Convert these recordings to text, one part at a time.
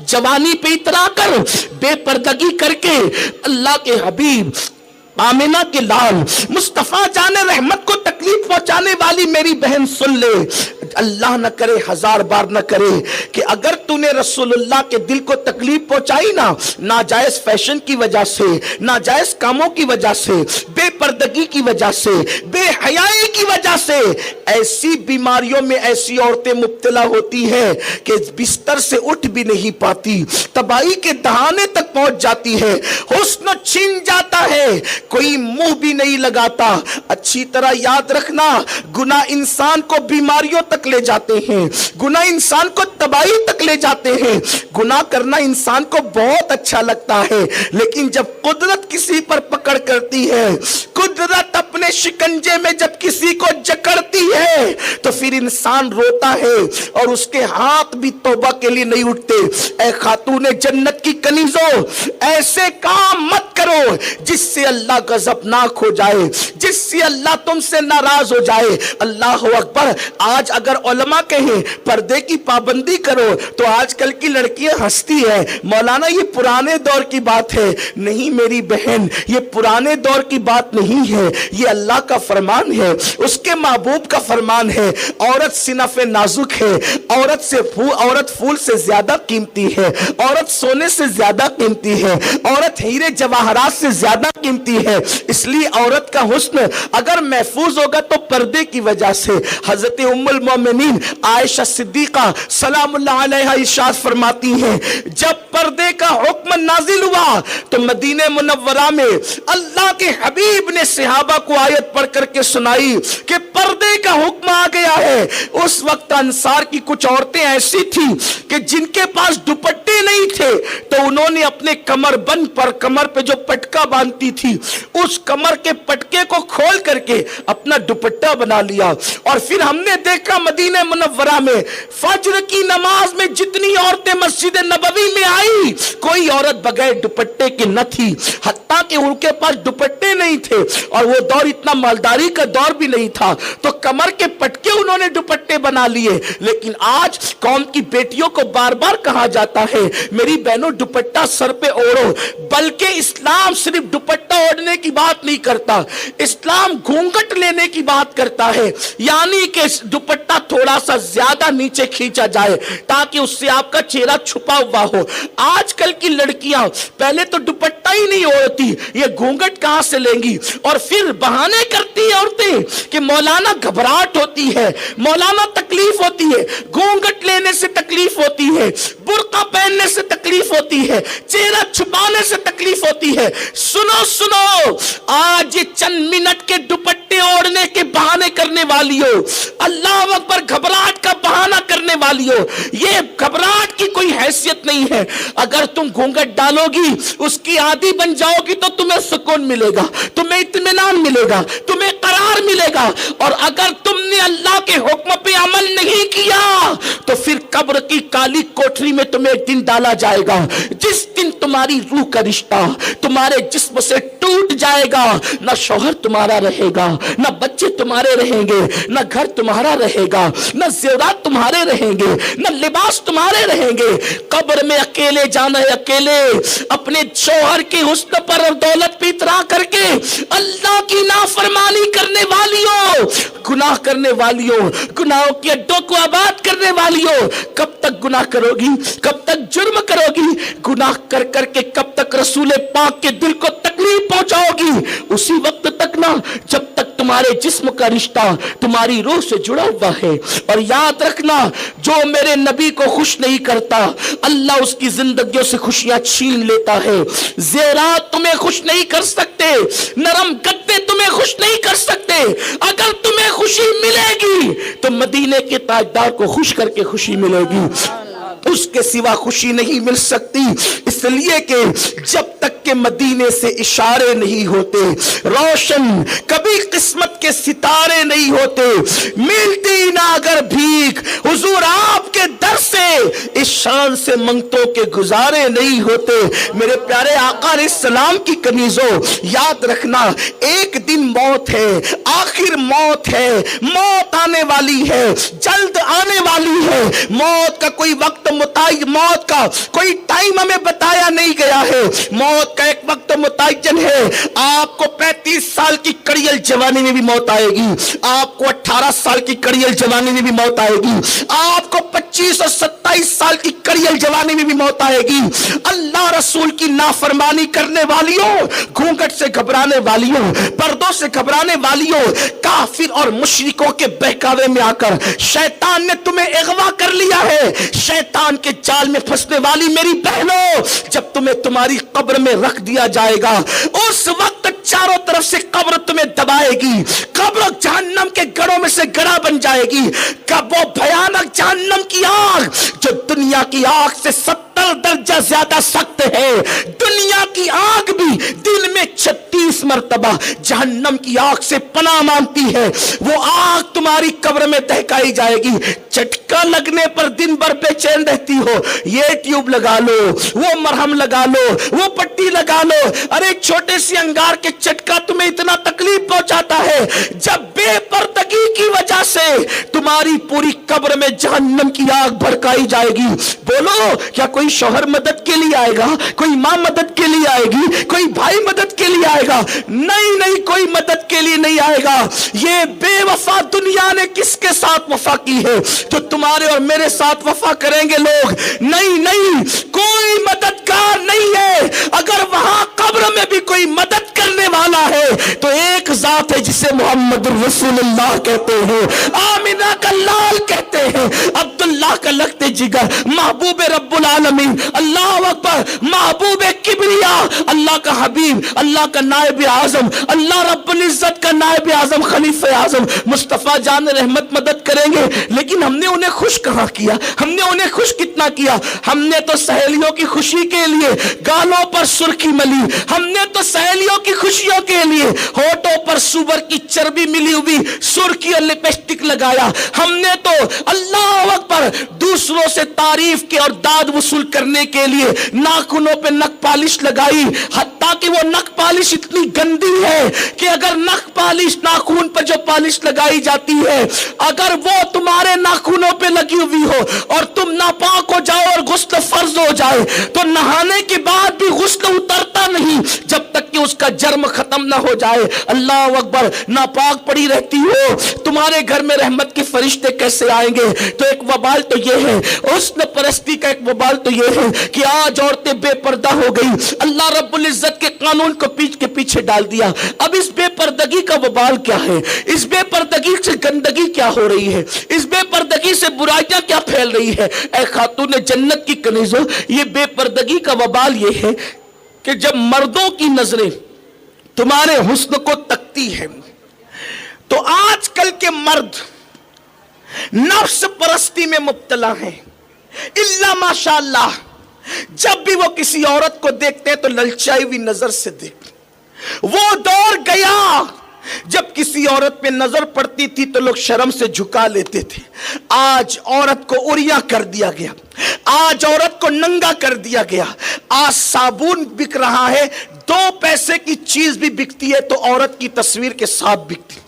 जवानी पे इतरा कर बेपर्दगी करके अल्लाह के हबीब आमिना के लाल मुस्तफा जाने रहमत को तकलीफ पहुंचाने वाली मेरी बहन सुन ले, अल्लाह न करे, हजार बार न करे कि अगर तूने रसूलुल्लाह के दिल को तकलीफ पहुंचाई ना, नाजायज फैशन की वजह से, नाजायज कामों की वजह से, बेपर्दगी की वजह से, बेहयाई की वजह से, ऐसी बीमारियों में ऐसी औरतें मुब्तला होती हैं कि बिस्तर से उठ भी नहीं पाती, तबाही के दहाने तक पहुंच जाती है, हुस्न छिन जाता है, कोई मुंह भी नहीं लगाता। अच्छी तरह याद रखना, गुनाह इंसान को बीमारियों तक ले जाते हैं, गुनाह इंसान को तबाही तक ले जाते हैं। गुनाह करना इंसान को बहुत अच्छा लगता है, लेकिन जब कुदरत किसी पर पकड़ करती है, कुदरत अपने शिकंजे में जब किसी को जकड़ती है, तो फिर इंसान रोता है और उसके हाथ भी तौबा के लिए नहीं उठते। ऐ खातूने जन्नत की कनीजों, ऐसे काम मत करो जिससे अल्लाह गजबनाक हो जाए, जिससे अल्लाह तुमसे नाराज हो जाए। अल्लाह अकबर। आज अगर उलमा कहें पर्दे की पाबंदी करो तो आजकल की लड़कियां हंसती है, मौलाना ये पुराने दौर की बात है। नहीं मेरी बहन, ये पुराने दौर की बात नहीं है, ये अल्लाह का फरमान है, उसके महबूब का फरमान है। औरत सिनफ नाजुक है, औरत फूल से ज्यादा कीमती है, औरत सोने से ज्यादा कीमती है, औरत हीरे जवाहरात से ज्यादा कीमती है। इसलिए औरत का हुस्न अगर महफूज होगा तो पर्दे की वजह से। हजरत उम्मुल मोमिनीन आयशा सिद्दीका सलामुल्लाह अलैहा इरशाद फरमाती हैं, जब पर्दे का हुक्म नाजिल हुआ तो मदीने मुनव्वरा में अल्लाह के हबीब ने सहाबा को आयत पढ़ करके सुनाई कि पर्दे का हुक्म आ गया है। उस वक्त अंसार की कुछ औरतें ऐसी थी कि जिनके पास दुपट्टे नहीं थे, तो उन्होंने अपने कमरबंद पर, कमर पे जो पटका बांधती थी, उस कमर के पटके को खोल करके अपना दुपट्टा बना लिया। और फिर हमने देखा मदीने मुनव्वरा में फज्र की नमाज में जितनी औरतें मस्जिद नबवी में आई, कोई औरत बगैर दुपट्टे के न थी, हत्ता कि उनके पास दुपट्टे नहीं थे और वो दौर इतना मालदारी का दौर भी नहीं था, तो कमर के पटके उन्होंने दुपट्टे बना लिए। लेकिन आज कौम की बेटियों को बार बार कहा जाता है, मेरी बहनों दुपट्टा सर पे ओढ़ो, बल्कि इस्लाम सिर्फ दुपट्टा ओढ़ने की बात नहीं करता, इस्लाम घूंघट लेने की बात करता है, यानी कि दुपट्टा थोड़ा सा ज्यादा नीचे खींचा जाए ताकि उससे आपका चेहरा छुपा हुआ हो। आजकल की लड़कियां पहले तो दुपट्टा ही नहीं ओढ़ती, ये घूंघट कहां से लेंगी? और फिर बहाने करती है औरतें कि मौलाना घबराहट होती है, मौलाना तकलीफ होती है, घूंघट लेने से तकलीफ होती है, बुर्का पहनने से तकलीफ होती है, चेहरा छुपाने से तकलीफ होती है। सुनो सुनो, आज ये चंद मिनट के दुपट्टे ओढ़ने के बहाने करने वाली हो, अल्लाह अकबर, घबराहट का बहाना करने वाली हो, ये घबराहट की कोई हैसियत नहीं है। अगर तुम घूंघट डालोगी, उसकी आदी बन जाओगी, तो तुम्हें सुकून मिलेगा, तुम्हें इत्मीनान मिलेगा, तुम्हें करार मिलेगा। और अगर तुमने अल्लाह के हुक्म पे अमल नहीं किया तो फिर कब्र की काली कोठरी में तुम्हें एक दिन डाला जाएगा, जिस दिन तुम्हारी रूह का रिश्ता तुम्हारे जिस्म से टूट जाएगा। ना शौहर तुम्हारा रहेगा, ना बच्चे तुम्हारे रहेंगे, ना घर तुम्हारा रहेगा, ना ज़ेवरात तुम्हारे रहेंगे, ना लिबास तुम्हारे रहेंगे। कब्र में अकेले जाना है, अकेले अपने शौहर के हुस्न पर और दौलत पे इतरा करके अल्लाह की नाफरमानी करने वालियों, गुनाह करने वालियों, गुनाहों के अड्डों को आबाद करने वालियों, कब तक गुनाह करोगी, कब तक जुर्म करोगी? गुनाह कर करके कब तक रसूल पाक के दिल को तकलीफ पहुंचाओगी? उसी वक्त तक ना जब तक तुम्हारे जिस्म का रिश्ता तुम्हारी रूह से जुड़ा हुआ है। और याद रखना, जो मेरे नबी को खुश नहीं करता, अल्लाह उसकी जिंदगियों से खुशियां छीन लेता है। ज़ेवरात तुम्हें खुश नहीं कर सकते, नरम गद्दे तुम्हें खुश नहीं कर सकते। अगर तुम्हें खुशी मिलेगी तो मदीने के ताजदार को खुश करके खुशी मिलेगी, उसके सिवा खुशी नहीं मिल सकती। इसलिए कि जब तक के मदीने से इशारे नहीं होते, रोशन कभी किस्मत के सितारे नहीं होते, मिलती ना अगर भीख हुजूर आपके दर से, इस शान से मंगतों के गुजारे नहीं होते। मेरे प्यारे आका अलैहिस्सलाम की कनीजों, याद रखना एक दिन मौत है, आखिर मौत है, मौत आने वाली है, जल्द आने वाली है। मौत का कोई वक्त मौत का कोई टाइम हमें बताया नहीं गया है। मौत का एक वक्त मुतय्यन है। आपको 35 साल की कड़ियल जवानी में भी मौत आएगी, आपको 18 साल की कड़ियल जवानी में भी मौत आएगी, आपको 25 और 27 साल की कड़ियल जवानी में भी मौत आएगी। अल्लाह रसूल की नाफरमानी करने वालियों, घूंघट से घबराने वालियों, पर्दों से घबराने वालियों, काफिर और मुशरिकों के बहकावे में आकर शैतान ने तुम्हें अगवा कर लिया है। शैतान के जाल में फंसने वाली मेरी बहनों, जब तुम्हें तुम्हारी कब्र में रख दिया जाएगा, उस वक्त चारों तरफ से कब्र तुम्हें दबाएगी, कब्र जहन्नम के गढ़ों में से गड़ा बन जाएगी। कब वो भयानक जहन्नम की आग जो दुनिया की आग से 70 दर्जा ज्यादा सख्त है, दुनिया की आग भी दिन में 36 मरतबा जहन्नम की आग से पनाह मांगती है, वो आग तुम्हारी कब्र में दहकाई जाएगी। झटका लगने पर दिन भर बेचैन रहती हो, ये ट्यूब लगा लो, वो मरहम लगा लो, वो पट्टी लगा लो, अरे छोटे सी अंगार के झटका तुम्हें इतना तकलीफ पहुंचाता है, जब बेपर्दगी की वजह से तुम्हारी पूरी कब्र में जहन्नम की आग भड़काई जाएगी। बोलो, क्या कोई शौहर मदद के लिए आएगा, कोई माँ मदद के लिए आएगी, कोई भाई मदद के लिए आएगा? नहीं नहीं, कोई मदद के लिए नहीं आएगा। ये बेवफा दुनिया ने किसके साथ वफा की है जो तुम्हारे और मेरे साथ वफा करेंगे लोग? नहीं नहीं, कोई मददगार नहीं है। अगर वहां कब्र में भी कोई मदद करने वाला है तो एक जात है जिसे मोहम्मद रसूलुल्लाह कहते हैं, आमिना का लाल कहते हैं, अब्दुल्लाह का लगते जिगर, महबूब रब्बुल आलमीन, अल्लाह अकबर, महबूब किबरिया, अल्लाह का हबीब, अल्लाह का नायब आजम, अल्लाह रब्बुल इज्जत का नायब आजम, खलीफे आजम मुस्तफा जान रहमत मदद करेंगे। लेकिन हमने उन्हें खुश कहाँ किया? हमने उन्हें खुश कितना किया? हमने तो सहेलियों की खुशी के लिए गालों पर सुर्खी मली, हमने तो सहेलियों की खुशियों के लिए होठों पर सुअर की चर्बी मिली हुई सुर्खी और लिपस्टिक लगाया, हमने तो अल्लाह अकबर दूसरों से तारीफ के और दाद वसूल करने के लिए नाखूनों पे नख पालिश लगाई, हत्ता कि वो नख पालिश इतनी गंदी है कि अगर नख पालिश, नाखून पर जो पालिश लगाई जाती है, अगर वो तुम्हारे नाखूनों पे लगी हुई हो और तुम नापाक हो जाओ और गुस्ल फर्ज हो जाए तो नहाने के बाद भी गुस्ल उतरता नहीं जब तक कि उसका जर्म खत्म ना हो जाए। अल्लाह अकबर, नापाक पड़ी रहती हो, तुम्हारे घर में रहमत के फरिश्ते कैसे आएंगे? तो एक वबाल तो ये है, हुस्न परस्ती का एक वबाल तो ये है कि आज औरतें बेपर्दा हो गई, अल्लाह रब्बुल इज्जत के कानून को पीछे डाल दिया। अब इस बेपर्दगी का वबाल क्या है? इस बेपर्दगी से गंदगी क्या हो रही है? इस बेपर्दगी से बुराइयां क्या फैल रही है? ऐ खातून जन्नत की कनीजों, ये बेपर्दगी का वबाल ये है कि जब मर्दों की नजरें तुम्हारे हुस्न को तकती है तो आजकल के मर्द नफ्स परस्ती में मुब्तला हैं। इल्ला माशाअल्लाह, जब भी वो किसी औरत को देखते हैं तो ललचाई हुई नजर से देखते। वो दौर गया जब किसी औरत पे नजर पड़ती थी तो लोग शर्म से झुका लेते थे। आज औरत को उरिया कर दिया गया, आज औरत को नंगा कर दिया गया। आज साबुन बिक रहा है, 2 पैसे की चीज भी बिकती है तो औरत की तस्वीर के साथ बिकती है।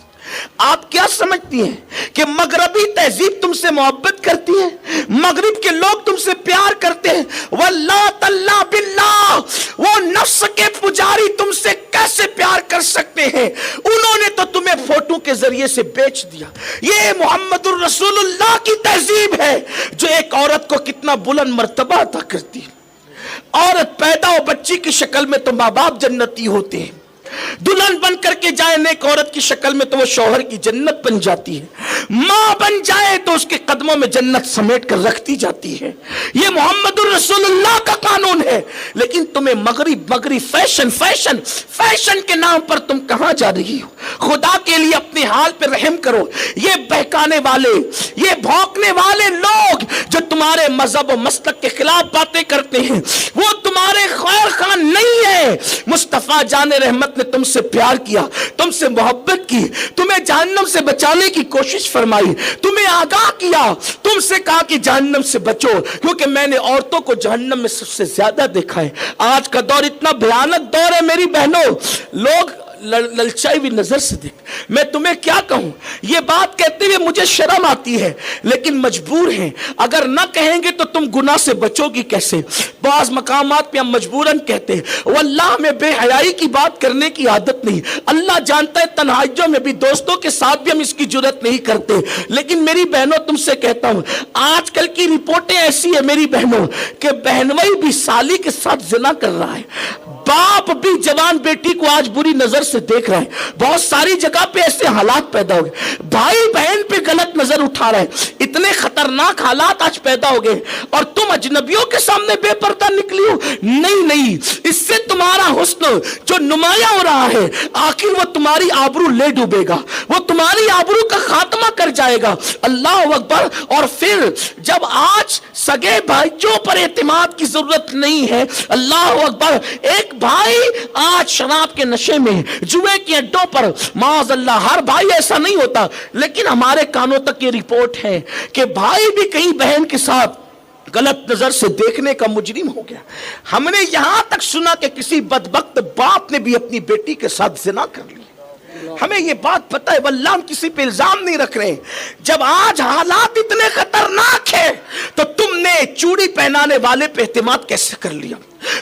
आप क्या समझती हैं कि मगरबी तहजीब तुमसे मोहब्बत करती है, मगरिब के लोग तुमसे प्यार करते हैं? वल्लाह तल्ला बिल्लाह, वो नफ्स के पुजारी तुमसे कैसे प्यार कर सकते हैं? उन्होंने तो तुम्हें फोटो के जरिए से बेच दिया। ये मोहम्मदुर रसूलुल्लाह की तहजीब है जो एक औरत को कितना बुलंद मर्तबा अता करती है। औरत पैदा हो बच्ची की शक्ल में तो माँ बाप जन्नती होते हैं, दुल्हन बन करके जाए नेक औरत की शक्ल में तो वो शौहर की जन्नत बन जाती है, मां बन जाए तो उसके कदमों में जन्नत समेट कर रखती जाती है। ये मोहम्मदुर रसूलुल्लाह का कानून है। लेकिन तुम्हें मगरी फैशन के नाम पर तुम कहां जा रही हो? खुदा के लिए अपने हाल पे रहम करो। ये बहकाने वाले, ये भौंकने वाले लोग जो तुम्हारे मजहब और मसलक के खिलाफ बातें करते हैं, वो तुम्हारे खैर खान नहीं है। है, मुस्तफा जान रहमत ने तुमसे प्यार किया, तुमसे मोहब्बत की, तुम्हें जहन्नम से बचाने की कोशिश फरमाई, तुम्हें आगाह किया, तुमसे कहा कि जहन्नम से बचो, क्योंकि मैंने औरतों को जहन्नम में सबसे ज्यादा देखा है। आज का दौर इतना भयानक दौर है मेरी बहनों, लोग ललचाई हुई नजर से देख। मैं तुम्हें क्या कहूं, ये बात कहते हुए मुझे शर्म आती है, लेकिन मजबूर हैं। अगर ना कहेंगे तो तुम गुनाह से बचोगी कैसे? बाज़ मकामात पे हम मजबूरन कहते हैं, वल्लाह में बेहयाई की बात करने की आदत नहीं। अल्लाह जानता है तन्हाइयों में भी, दोस्तों के साथ भी हम इसकी जुर्रत नहीं करते। लेकिन मेरी बहनों तुमसे कहता हूं, आजकल की रिपोर्टें ऐसी है मेरी बहनों कि बहनवई भी साली के साथ जिना कर रहा है, बाप भी जवान बेटी को आज बुरी नजर से देख रहा है। बहुत सारी जगह पे ऐसे हालात पैदा हो गए, भाई बहन पे गलत नजर उठा रहा है। इतने खतरनाक हालात आज पैदा हो गए और तुम अजनबियों के सामने बेपर्दा निकली हो। नहीं नहीं, इससे तुम्हारा हुस्न जो नुमाया हो रहा है, आखिर वो तुम्हारी आबरू ले डूबेगा, वो तुम्हारी आबरू का खात्मा कर जाएगा। अल्लाह अकबर। और फिर जब आज सगे भाइयों पर एतमाद की जरूरत नहीं है, अल्लाह अकबर, एक भाई आज शराब के नशे में, जुए के अड्डों पर, माज़अल्लाह, हर भाई ऐसा नहीं होता, लेकिन हमारे कानों तक ये रिपोर्ट है कि भाई भी कहीं बहन के साथ गलत नजर से देखने का मुजरिम हो गया। हमने यहां तक सुना कि किसी बदबख्त बाप ने भी अपनी बेटी के साथ जिना कर लिया। हमें ये बात पता है, वल्लाह हम किसी पे इल्जाम नहीं रख रहे। जब आज हालात इतने खतरनाक है तो तुमने चूड़ी पहनाने वाले पे एतमाद कैसे कर लिया?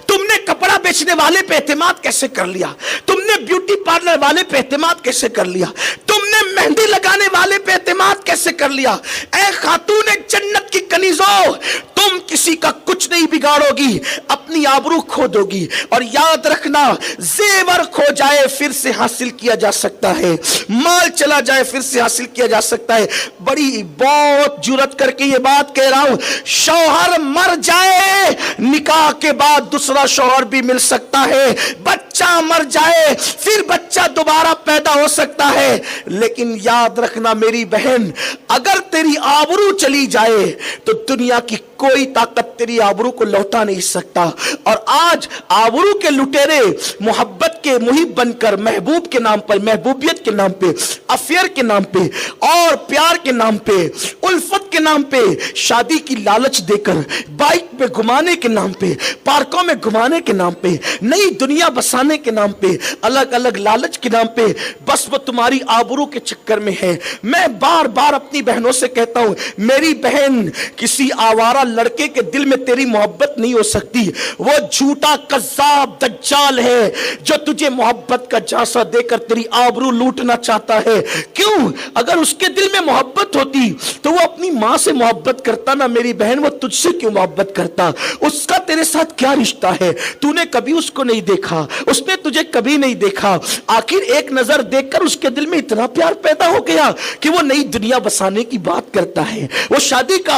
तुमने कपड़ा बेचने वाले पे एतमाद कैसे कर लिया? तुमने ब्यूटी पार्लर वाले पे एतमाद कैसे कर लिया? तुमने मेहंदी लगाने वाले पे एतमाद कैसे कर लिया? ऐ खातून जन्नत की कनीजों, तुम किसी का कुछ नहीं बिगाड़ोगी, अपनी आबरू खो दोगी। और याद रखना, जेवर खो जाए फिर से हासिल किया जा सकता है, माल चला जाए फिर से हासिल किया जा सकता है। बड़ी बहुत जुर्रत करके ये बात कह रहा हूं, शौहर मर जाए निकाह के बाद दूसरा शौहर भी मिल सकता है, बच्चा मर जाए फिर बच्चा दोबारा पैदा हो सकता है। लेकिन याद रखना मेरी बहन, अगर तेरी आबरू चली जाए तो दुनिया की कोई ताकत तेरी आबरू को लौटा नहीं सकता। और आज आबरू के लुटेरे मोहब्बत के मुहिब बनकर, महबूब के नाम पर, महबूबियत के नाम पे, अफेयर के नाम पे और प्यार के नाम पे, उल्फत के नाम पे, शादी की लालच देकर, बाइक पे घुमाने के नाम पे, पार्कों में घुमाने के नाम पे, नई दुनिया बसाने के नाम पे, अलग अलग लालच के नाम पे, बस वो तुम्हारी आबरू के चक्कर में है। मैं बार बार अपनी बहनों से कहता हूं, मेरी बहन, किसी आवारा लड़के के दिल में तेरी मोहब्बत नहीं हो सकती। वो झूठा कज़्ज़ाब दज्जाल है जो तुझे मोहब्बत का झांसा देकर तेरी आबरू लूटना चाहता है। क्यों? अगर उसके दिल में मोहब्बत होती तो वो अपनी मां से मोहब्बत करता ना मेरी बहन, वो तुझसे क्यों मोहब्बत करता? उसका तेरे साथ क्या रिश्ता है? तूने कभी उसको नहीं देखा, उसने तुझे कभी नहीं देखा। आखिर एक नजर देखकर उसके दिल में इतना प्यार पैदा हो गया कि वो नई दुनिया बसाने की बात करता है, वो शादी का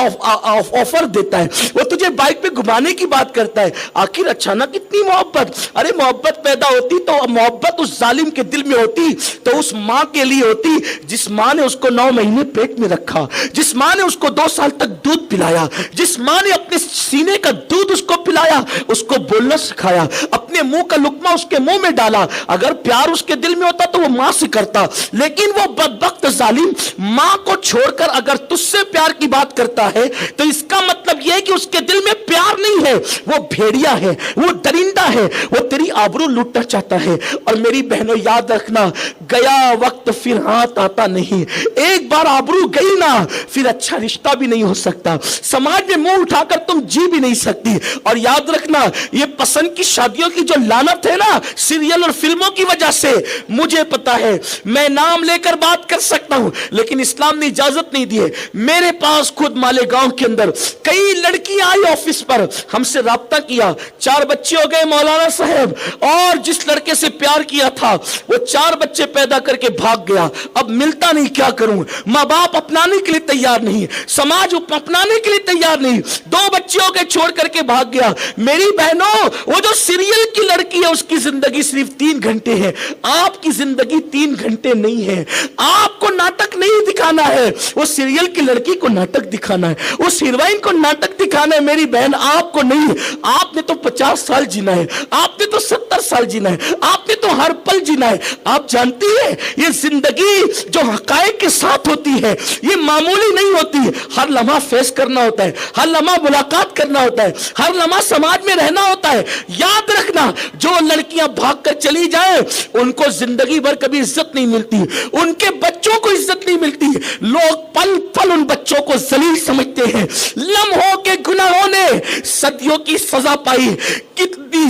ऑफर देता है, वो तुझे बाइक पे घुमाने की बात करता है। आखिर अचानक इतनी मोहब्बत? अरे मोहब्बत पैदा होती तो मोहब्बत उस जालिम के दिल में होती तो उस मां के लिए होती जिस मां ने उसको 9 महीने पेट में रखा, जिस मां ने उसको 2 साल तक दूध पिलाया, जिस मां ने अपने सीने का दूध उसको पिलाया, उसको बोलना सिखाया, अपने मुंह का लुकमा उसके मुंह में डाला। अगर प्यार उसके दिल में होता तो वो मां से करता, लेकिन वो बदबख्त जालिम मां को छोड़कर अगर तुझसे प्यार की बात करता है तो इसका मतलब यह है कि उसके दिल में प्यार नहीं है, वो भेड़िया है, वो दरिंदा है, वो तेरी आबरू लूटना चाहता है। और मेरी बहनों याद रखना, गया वक्त फिर हाथ आता नहीं। एक बार आबरू गई ना, फिर अच्छा रिश्ता भी नहीं हो सकता, समाज में मुंह उठाकर तुम जी भी नहीं सकती। और याद रखना, ये पसंद की शादियों की जो लानत है ना, सीरियल और फिल्मों की वजह से, मुझे पता है, मैं नाम लेकर बात कर सकता हूं, लेकिन इस्लाम ने इजाजत नहीं दी है। मेरे पास खुद मालेगांव के अंदर कई लड़कियां आई ऑफिस पर, हमसे राब्ता किया, 4 बच्चे हो गए मौलाना साहब, और जिस लड़के से प्यार किया था वो 4 बच्चे पैदा करके भाग गया, अब मिलता नहीं, क्या करूं? माँ बाप अपनाने के लिए तैयार नहीं, समाज अपनाने के लिए तैयार नहीं, 2 बच्चियों के छोड़ करके भाग गया। मेरी बहनों, वो जो सीरियल की लड़की है उसकी जिंदगी सिर्फ 3 घंटे है, आपकी जिंदगी 3 घंटे नहीं है। आपको नाटक नहीं दिखाना है, वो सीरियल की लड़की को नाटक दिखाना है, उस हीरोइन को नाटक दिखाना है। मेरी बहन, आपको नहीं। आपने तो 50 साल जीना है, आपने तो 70 साल जीना है, आपने तो हर पल जीना है। आप जानती है ये जिंदगी जो हकायक के साथ होती है ये मामूली नहीं होती है। हर लम्हा फेस करना होता है, हर लम्हा मुलाकात करना होता है, हर लम्हा समाज में रहना होता है। याद रखना, जो लड़कियां भागकर चली जाए उनको जिंदगी भर कभी इज्जत नहीं मिलती, उनके बच्चों को इज्जत नहीं मिलती। लोग पल पल उन बच्चों को जलील समझते हैं। लम्हों के गुनाहों ने सदियों की सजा पाई। कितनी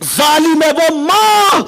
जालिम है वो मां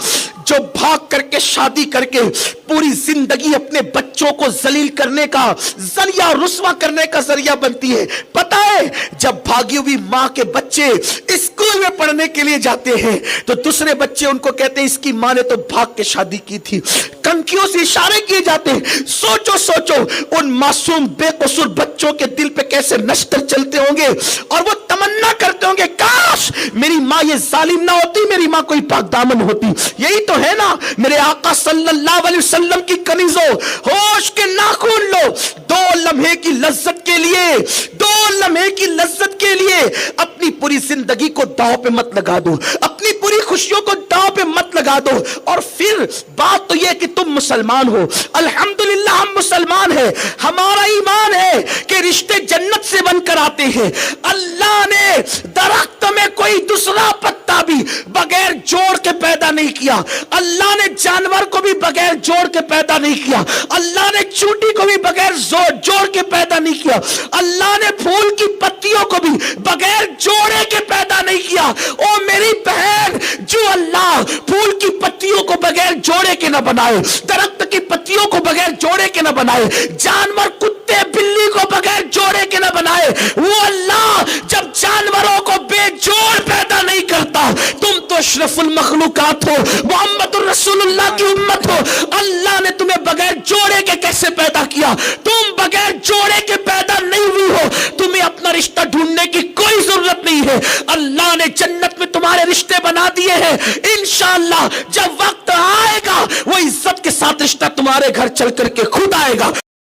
जो भाग करके शादी करके पूरी जिंदगी अपने बच्चों को जलील करने का जरिया, रुस्वा करने का जरिया बनती है। पता है, जब भागी हुई मां के बच्चे स्कूल में पढ़ने के लिए जाते हैं तो दूसरे बच्चे उनको कहते हैं इसकी मां ने तो भाग के शादी की थी। कंकियों से इशारे किए जाते हैं। सोचो सोचो उन मासूम बेकसूर बच्चों के दिल पे कैसे नश्तर चलते होंगे और वो तमन्ना करते होंगे काश मेरी मां ये जालिम ना होती, मेरी मां कोई पाकदामन होती। यही तो है ना मेरे आका सल्लल्लाहु अलैहि वसल्लम की कनीजों, होश के नाखून लो। 2 लम्हे की लज्जत के लिए, 2 लम्हे की लज्जत के लिए अपनी पूरी जिंदगी को दांव पे मत लगा दो, अपनी पूरी खुशियों को दांव पे मत लगा दो। और फिर बात तो यह कि तुम मुसलमान हो, अल्हम्दुलिल्लाह हम मुसलमान हैं, हमारा ईमान है कि रिश्ते जन्नत से बनकर आते हैं। अल्लाह ने दरख्त में कोई दूसरा पत्ता भी बगैर जोड़ के पैदा नहीं किया, अल्लाह ने जानवर को भी बगैर जोड़ के पैदा नहीं किया, अल्लाह ने चूंटी को भी बगैर जोड़ के पैदा नहीं किया, अल्लाह ने फूल की पत्तियों को भी बगैर जोड़े के पैदा नहीं किया। ओ मेरी बहन, जो अल्लाह फूल की पत्तियों को बगैर जोड़े के ना बनाए, दरख्त की पत्तियों को बगैर जोड़े के ना बनाए, जानवर कुत्ते बिल्ली को बगैर जोड़े के ना बनाए, वो अल्लाह जब जानवरों को बेजोड़ पैदा नहीं करता, तुम तो अशरफुल मखलूकात हो, मोहम्मदुर रसूलुल्लाह की उम्मत हो, अल्लाह ने तुम्हें बगैर जोड़े के कैसे पैदा किया? तुम बगैर जोड़े के पैदा नहीं हुई हो, तुम्हें अपना रिश्ता ढूंढने की कोई जरूरत नहीं है। अल्लाह ने जन्नत में तुम्हारे रिश्ते बना दिए हैं। इंशाअल्लाह जब वक्त आएगा वो इज्जत के साथ रिश्ता तुम्हारे घर चल करके